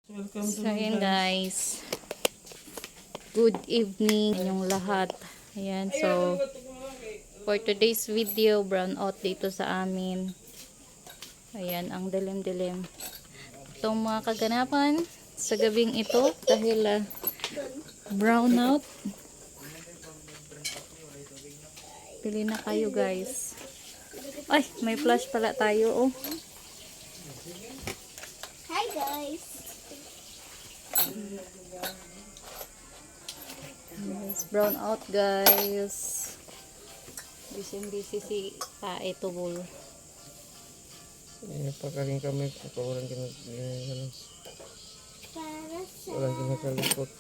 Welcome to So, ayan guys. Good evening yung lahat. Ayan, so for today's video, brown out dito sa amin. Ayan, ang dilim-dilim. Itong mga kaganapan sa gabing ito dahil brown out. Pili na kayo guys. Ay, may flash pala tayo oh. Hi guys. Guys, brown out guys. Busy si Tae Tubol. pakaling kami kung walang Para sa walang kinakalipot.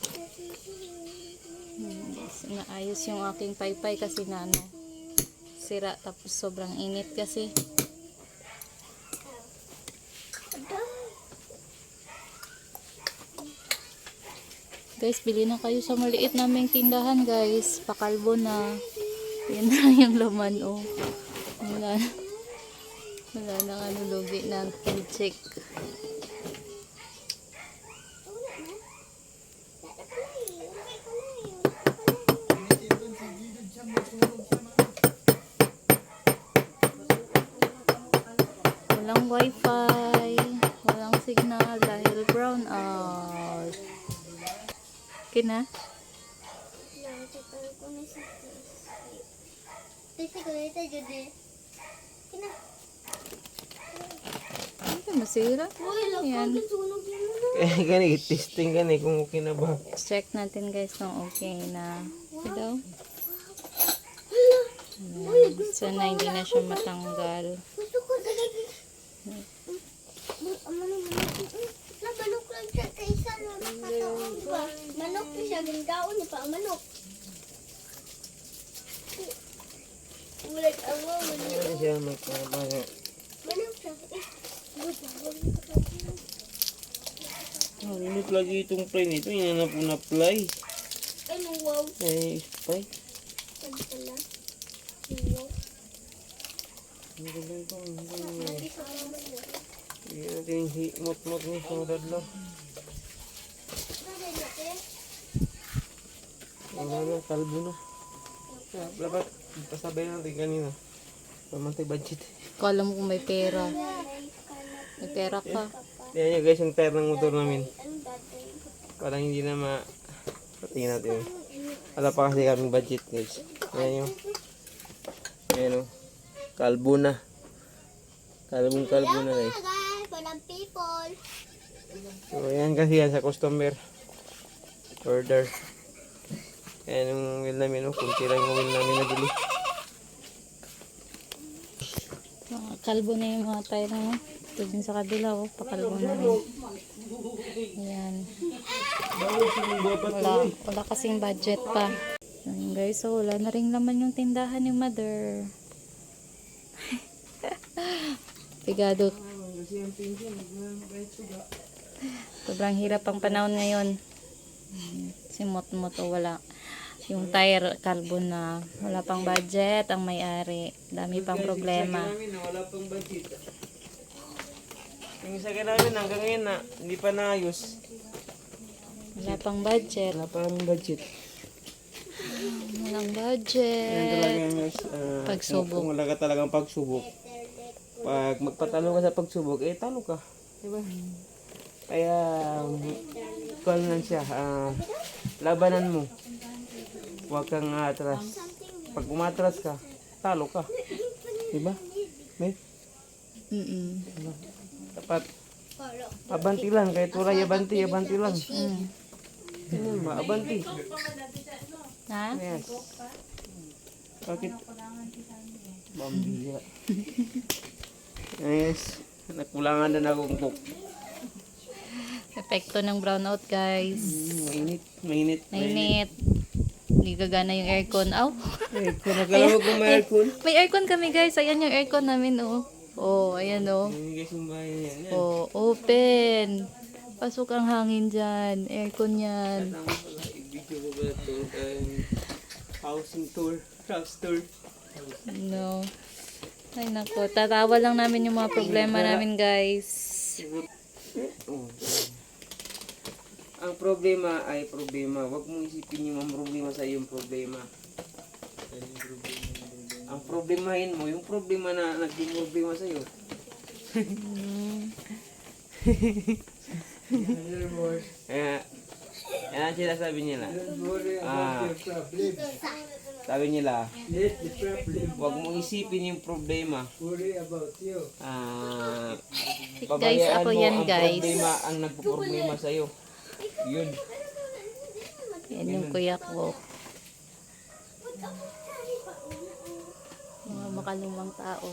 Guys, naayos yung aking paypay kasi na ano, sira tapos sobrang init kasi. Guys, bili na kayo sa maliit naming tindahan guys. Pakalbo na. Yan na yung laman oh. Wala nang ano lugi ng check. Walang wifi. Walang signal dahil brown out. Kina? nakikita ko na si Tisi ko dito jude. Kina. Ay, masira. Uy, Yan. lakad sunog yun. Kaya gani, testing gani kung okay na ba. Check natin guys kung okay na. Hello? Sana hindi na siya matanggal. Gusto ko talaga. Manok lang siya kaysa nakakataon pa. Manok na siya, ginagaon niya pa ang manok. Ulit ang manok. Ano siya magkabaga. Manok siya. Ulit lagi itong play nito. Yan na po na play. Ano wow. Ay, spy. Sabi pala. Wow. Ang galing ko. Lagi sa mama niya. Hindi natin himot-mot ni sa dadlaw. Bakit natin? Wala na, kalbo na. Dapat, pasabay natin kanina. Pamantay budget. Kala mo kung may pera. May pera ka. Yan yung guys, yung tire ng motor namin. Ang dati. Parang hindi na patingin natin. Wala pa kasi kaming budget guys. Yan yung ayan o. Kalbo na. Kalbo na guys. Guys, walang people. So ayan kasi yan sa customer order. Ayan yung wheel namin o. Kunti lang yung wheel namin nabili. Mga kalbo na yung mga tayo na. Ito din sa kabila oh. Pakalbo na rin. Ayan. Wala kasing budget pa. Ayan guys, so wala na rin laman yung tindahan ni mother. Pigado. Sobrang hirap ang panahon ngayon. Simot-mot o wala. Yung tire, kalbo na. Wala pang budget ang may-ari. Dami pang problema. Wala pang budget. Yung isa namin hanggang ngayon na hindi pa naayos. Wala pang budget. Wala pa kaming budget. Walang Yan budget. talaga guys. Pagsubok. Kung wala ka talagang pagsubok. Pag magpatalo ka sa pagsubok, eh talo ka. Diba? Kaya, call lang siya. Labanan mo. Huwag kang atras. Pag umatras ka, talo ka. Diba? May? Dapat, abanti lang. Kahit wala yabanti lang. Abanti. Ha? Yes. Bakit? Bambira. Yes. Nakulangan na akong cook. Epekto ng brownout guys. Mainit. Mainit. Hindi gagana yung aircon. Aw. Eh, kung nagkalawag kung may aircon. May aircon kami guys. Ayan yung aircon namin oh. Oh, ayan oh. Ayan guys yung bahay niya. Yan. Oh, open. Pasok ang hangin dyan. Aircon yan. Tama pala. I-video ko ba ito? Housing tour. House tour. No. Ay nako. Tatawa lang namin yung mga problema namin guys. Oh. ang problema ay problema. Huwag mong isipin yung ang problema sa yung problema. Ang problemahin mo, yung problema na naging problema sa iyo. Kaya, yan ang sinasabi nila. Sabi nila, huwag mong isipin yung problema. Guys, Pabayaan ako mo yan, ang guys. problema ang nagpo-problema sa iyo. Yun. Yan yung kuya ko. Mga makalumang tao.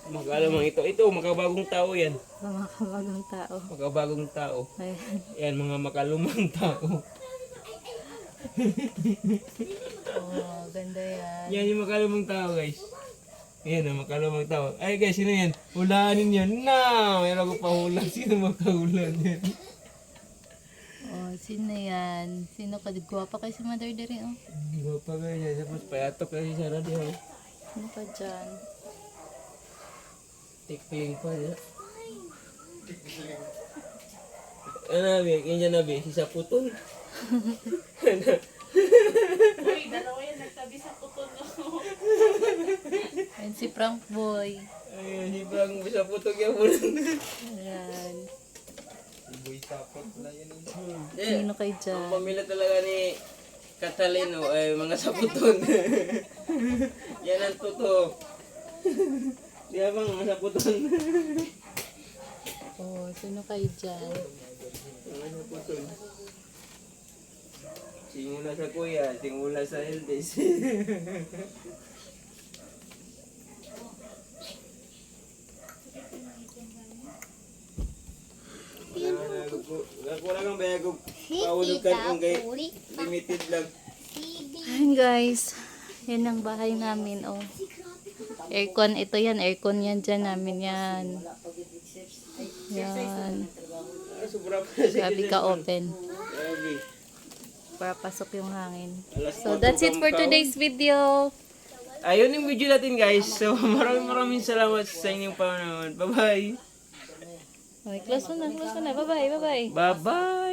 Mag-alamang ito, makabagong tao yan. Mga kabagong tao. Makabagong tao. Ayan. Yan, mga makalumang tao. Oh, ganda yan. Yan yung makalumang tao, guys. Yan ang makalumang tao. Ay, guys, sino yan? Hulanin yan. Na! Meron ko pa hula. Sino makahulan yan? Oh, sino yan? Sino ka? Gwapa kay si Mother Dere, oh. Hindi ko pa ganyan. Tapos payatok kasi sa radio. Sino ka dyan? Tikling pa niya. Ano nabi? Yan dyan nabi? Si Saputol. Ayan si Frank Boy. Ayun, si Frank Saputol yung muna. Ayan. Eh, Sino kay ang dyan? pamilya talaga ni Catalino ay mga saputon. Yan ang totoo. Di ba mga saputon? Oh, sino kay dyan? Mga saputon. Singula sa kuya, singula sa eldest. Ako lang ang bayag ko. Paulukan kung kay limited lang. Ayan guys. Yan ang bahay namin, oh. Aircon, ito yan. Aircon yan dyan namin yan. Yan. Sobra pa sa Gabi ka open. Grabe. Para pasok yung hangin. Alas So that's it for today's video. Ayun yung video natin guys. So maraming salamat sa inyong panonood. Bye bye. Okay, close mo na. Bye-bye. Bye bye.